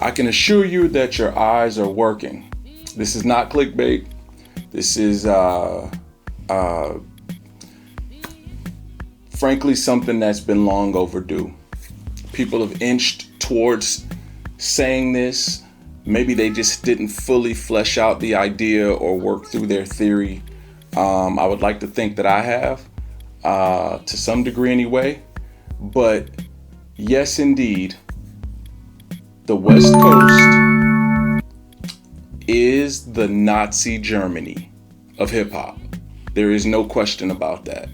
I can assure you that your eyes are working. This is not clickbait. This is frankly something that's been long overdue. People have inched towards saying this. Maybe they just didn't fully flesh out the idea or work through their theory. I would like to think that I have, to some degree anyway. But yes, indeed, the West Coast is the Nazi Germany of hip hop. There is no question about that.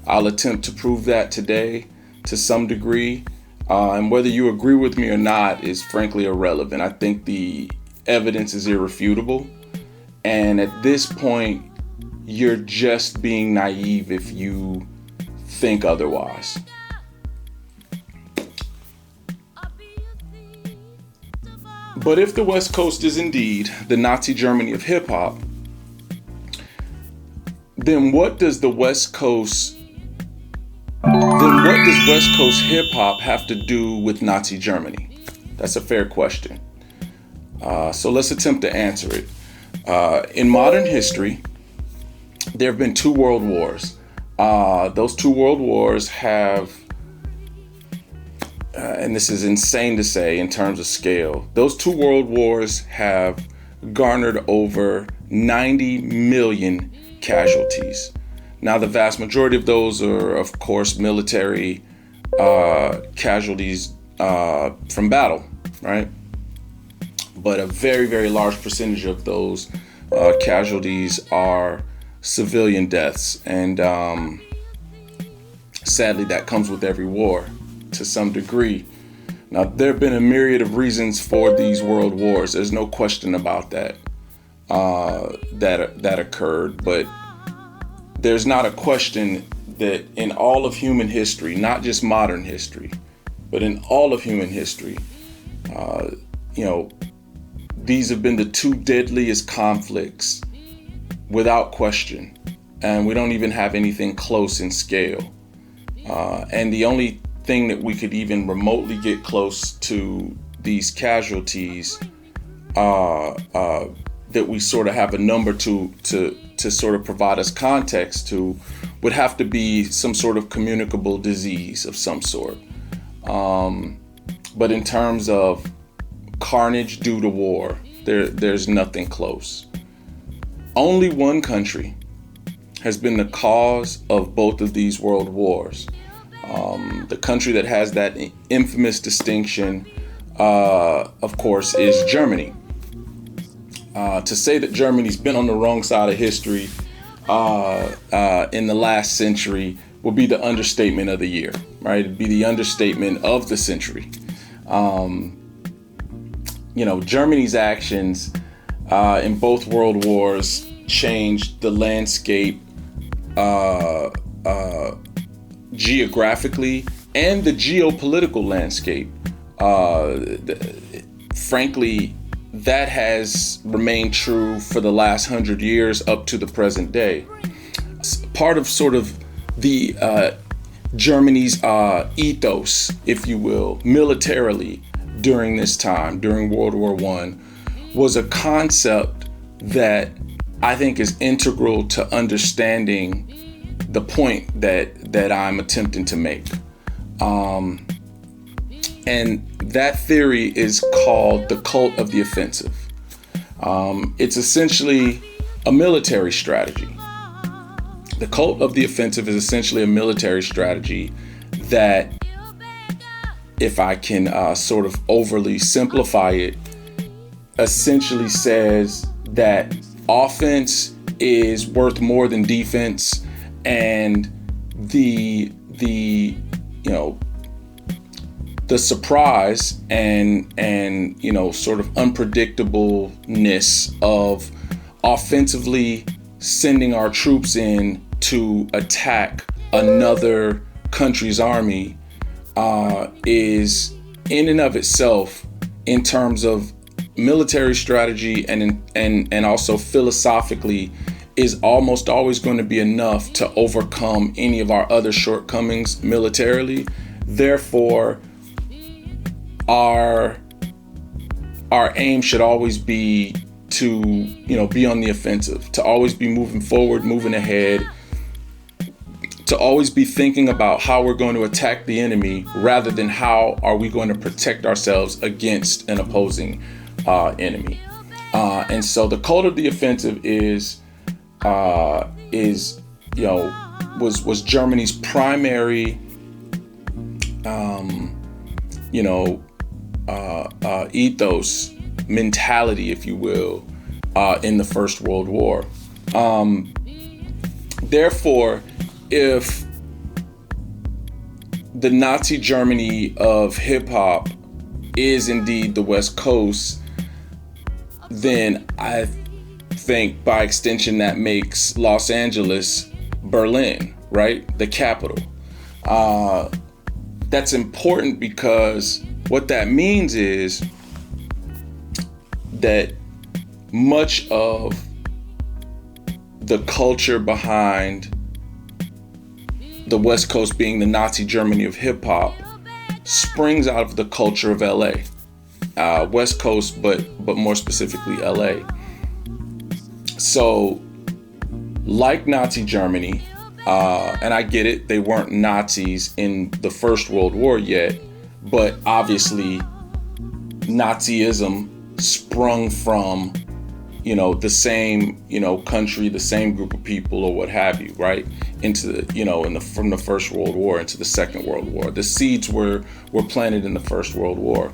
I'll attempt to prove that today to some degree. And whether you agree with me or not is frankly irrelevant. I think the evidence is irrefutable. And at this point, you're just being naive if you think otherwise. But if the West Coast is indeed the Nazi Germany of hip hop, then what does West Coast hip hop have to do with Nazi Germany? That's a fair question. So let's attempt to answer it. In modern history, there have been two world wars. Those two world wars have, and this is insane to say in terms of scale, those two world wars have garnered over 90 million casualties. Now, the vast majority of those are, of course, military casualties from battle, right? But a very, very large percentage of those casualties are civilian deaths. And sadly, that comes with every war to some degree. Now, there have been a myriad of reasons for these world wars. There's no question about that, that occurred. But there's not a question that in all of human history, not just modern history, but in all of human history, these have been the two deadliest conflicts without question. And we don't even have anything close in scale. And the only thing that we could even remotely get close to these casualties that we sort of have a number to sort of provide us context to would have to be some sort of communicable disease of some sort. But in terms of carnage due to war, there's nothing close. Only one country has been the cause of both of these world wars. The country that has that infamous distinction, of course, is Germany. To say that Germany's been on the wrong side of history in the last century would be the understatement of the year, right? It'd be the understatement of the century. Germany's actions in both world wars changed the landscape geographically and the geopolitical landscape. Frankly, that has remained true for the last 100 years up to the present day. Part of sort of the Germany's ethos, if you will, militarily during this time, during World War I, was a concept that I think is integral to understanding the point that I'm attempting to make. And that theory is called the cult of the offensive. It's essentially a military strategy. The cult of the offensive is essentially a military strategy that, if I can sort of overly simplify it, essentially says that offense is worth more than defense, and the surprise and sort of unpredictableness of offensively sending our troops in to attack another country's army is in and of itself, in terms of military strategy and also philosophically, is almost always going to be enough to overcome any of our other shortcomings militarily. Therefore, our our aim should always be to, be on the offensive, to always be moving forward, moving ahead, to always be thinking about how we're going to attack the enemy rather than how are we going to protect ourselves against an opposing enemy. And so the cult of the offensive was Germany's primary ethos, mentality, if you will, in the First World War. Therefore, if the Nazi Germany of hip hop is indeed the West Coast, then I think by extension that makes Los Angeles Berlin, right? The capital. That's important because what that means is that much of the culture behind the West Coast being the Nazi Germany of hip hop springs out of the culture of LA. West Coast, but more specifically LA. So, like Nazi Germany, and I get it, they weren't Nazis in the First World War yet, but obviously Nazism sprung from, the same, country, the same group of people or what have you, right? Into the, from the First World War into the Second World War. The seeds were planted in the First World War.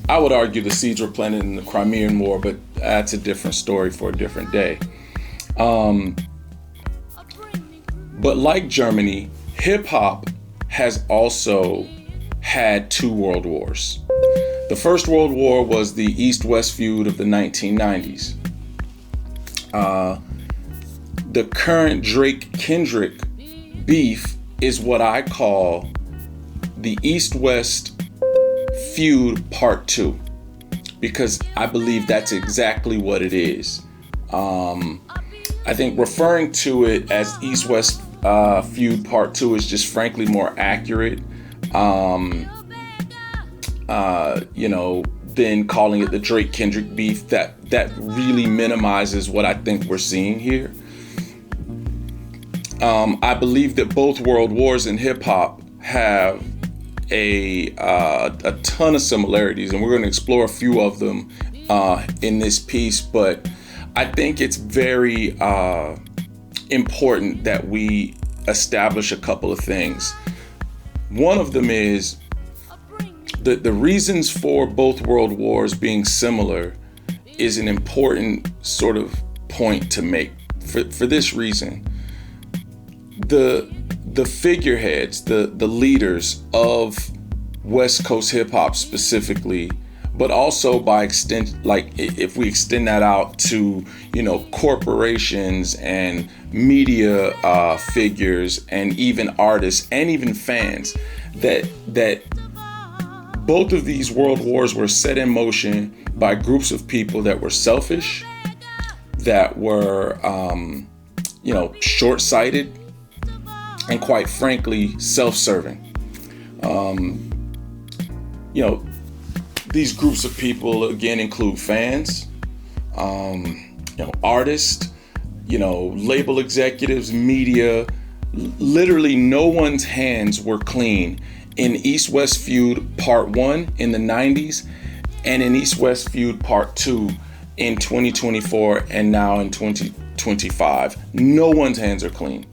I would argue the seeds were planted in the Crimean War, but that's a different story for a different day. But like Germany, hip hop has also had two world wars. The First World War was the East-West feud of the 1990s. The current Drake-Kendrick beef is what I call the East-West feud part 2, because I believe that's exactly what it is. I think referring to it as East-West feud part 2 is just frankly more accurate, than calling it the Drake-Kendrick beef. That really minimizes what I think we're seeing here. I believe that both world wars in hip hop have a ton of similarities, and we're going to explore a few of them in this piece. But I think it's very important that we establish a couple of things. One of them is the reasons for both world wars being similar is an important sort of point to make. For this reason, the figureheads, the leaders of West Coast hip hop specifically, but also by extent, like if we extend that out to, corporations and media figures and even artists and even fans, that both of these world wars were set in motion by groups of people that were selfish, that were, short-sighted, and quite frankly, self-serving. These groups of people, again, include fans, artists, label executives, media. Literally no one's hands were clean in East-West feud part 1 in the 90s and in East-West feud part 2 in 2024 and now in 2025. No one's hands are clean.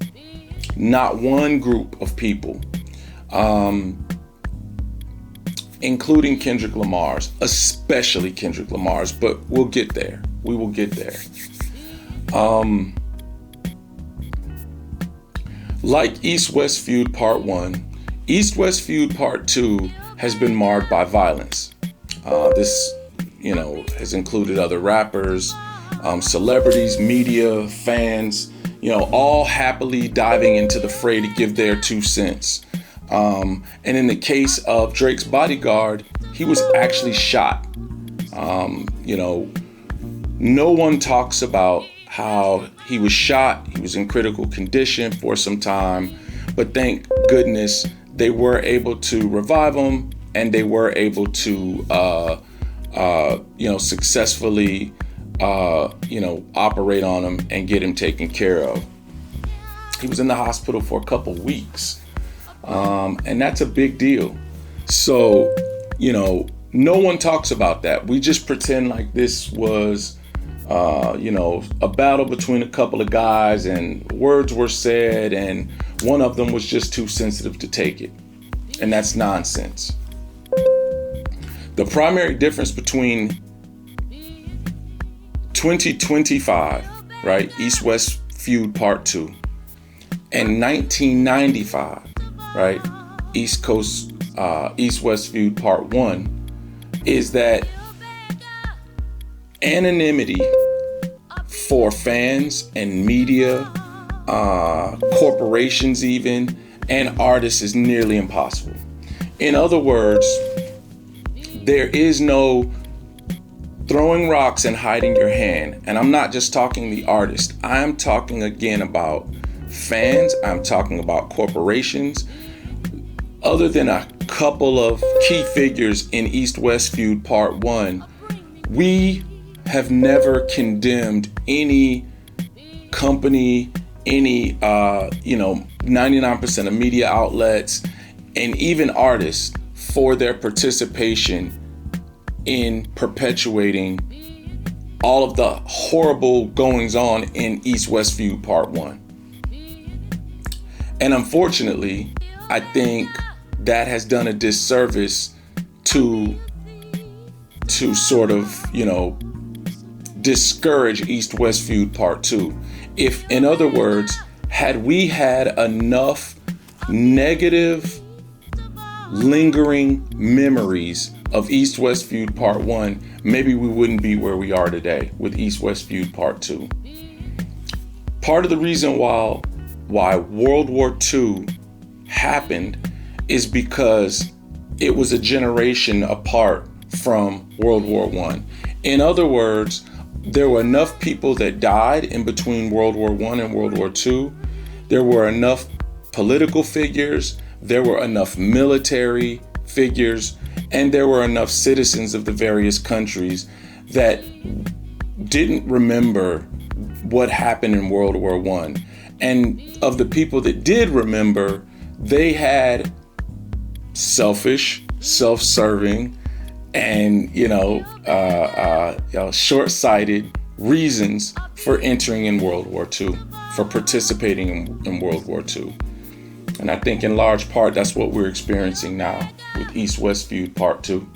Not one group of people, including Kendrick Lamar's, especially Kendrick Lamar's, but we'll get there. We will get there. Like East-West feud part 1, East-West feud part 2 has been marred by violence. This, has included other rappers, celebrities, media, fans, all happily diving into the fray to give their 2 cents. And in the case of Drake's bodyguard, he was actually shot. No one talks about how he was shot. He was in critical condition for some time, but thank goodness they were able to revive him, and they were able to successfully, operate on him and get him taken care of. He was in the hospital for a couple weeks. And that's a big deal. So, no one talks about that. We just pretend like this was, a battle between a couple of guys and words were said and one of them was just too sensitive to take it. And that's nonsense. The primary difference between 2025, right, East-West feud part 2, and 1995, right, East-West feud part 1, is that anonymity for fans and media, corporations even, and artists is nearly impossible. In other words, there is no throwing rocks and hiding your hand. And I'm not just talking the artist. I'm talking again about fans. I'm talking about corporations. Other than a couple of key figures in East-West feud part 1, we have never condemned any company, any 99% of media outlets, and even artists for their participation in perpetuating all of the horrible goings on in East-West feud part 1. And unfortunately, I think that has done a disservice to sort of, discourage East-West feud part 2. If, in other words, had we had enough negative, lingering memories of East-West feud part 1, maybe we wouldn't be where we are today with East-West feud part 2. Part of the reason why World War II happened is because it was a generation apart from World War I. In other words, there were enough people that died in between World War I and World War II. There were enough political figures, there were enough military figures, and there were enough citizens of the various countries that didn't remember what happened in World War I. And of the people that did remember, they had selfish, self-serving, and short-sighted reasons for entering in World War II, for participating in World War II. And I think in large part that's what we're experiencing now with East-West feud part 2.